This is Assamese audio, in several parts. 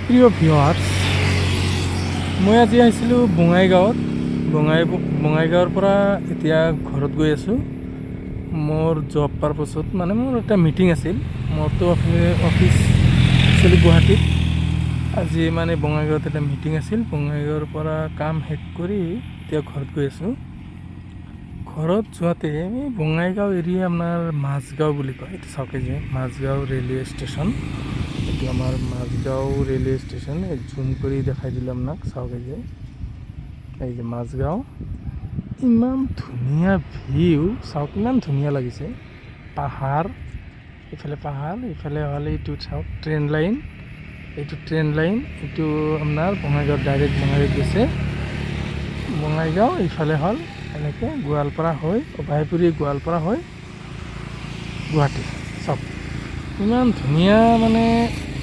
প্ৰিয় ভিউৱাৰ্ছ, মই আজি আহিছিলোঁ বঙাইগাঁৱত। বঙাইগাঁৱৰ পৰা এতিয়া ঘৰত গৈ আছোঁ। মোৰ জব পাৰপাছত মানে মোৰ এটা মিটিং আছিল। মোৰতো অফিচ আছিল গুৱাহাটীত। আজি মানে বঙাইগাঁৱত এটা মিটিং আছিল। বঙাইগাঁৱৰ পৰা কাম শেষ কৰি এতিয়া ঘৰত গৈ আছোঁ। ঘৰত যোৱাতে বঙাইগাঁও এৰিয়া আপোনাৰ মাজগাঁও বুলি কয়। এইটো চাওক যে মাজগাঁও ৰেলৱে ষ্টেচন। এইটো আমাৰ মাজগাঁও ৰেলৱে ষ্টেচন। জুম কৰি দেখাই দিলোঁ আপোনাক, চাওক যে এই যে মাজগাঁও। ইমান ধুনীয়া ভিউ, চাওক ইমান ধুনীয়া লাগিছে। পাহাৰ, ইফালে পাহাৰ, ইফালে হ'ল এইটো চাওক ট্ৰেইন লাইন। এইটো ট্ৰেইন লাইন, এইটো আপোনাৰ বঙাইগাঁও ডাইৰেক্ট বঙাইগাঁৱত গৈছে। বঙাইগাঁও ইফালে হ'ল এনেকৈ গোৱালপাৰা হৈ অভয়পুৰী গোৱালপাৰা হৈ গুৱাহাটী। চাওক ইমান ধুনীয়া মানে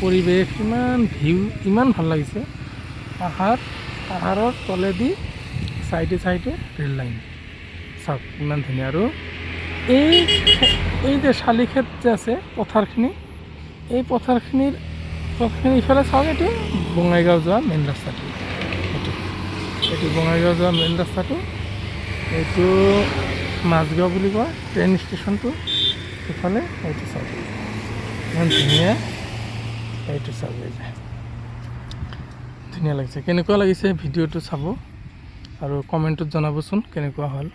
পৰিৱেশ, ইমান ভিউ, ইমান ভাল লাগিছে। পাহাৰৰ তলেদি চাইডে ৰেল লাইন, চাওক ইমান ধুনীয়া। আৰু এই যে শালিখেত যে আছে পথাৰখিনি, এই পথাৰখিনিৰ ইফালে চাওক, এইটো বঙাইগাঁও যোৱা মেইন ৰাস্তাটো। এইটো বঙাইগাঁও যোৱা মেইন ৰাস্তাটো, এইটো মাজগাঁও বুলি কয় ট্ৰেইন ষ্টেচনটো। ইফালে এইটো চাওক ইমান ধুনীয়া। এইটো চাওক এই যে ধুনীয়া লাগিছে। কেনেকুৱা লাগিছে ভিডিঅ'টো চাব আৰু কমেণ্টত জনাবচোন কেনেকুৱা হ'ল।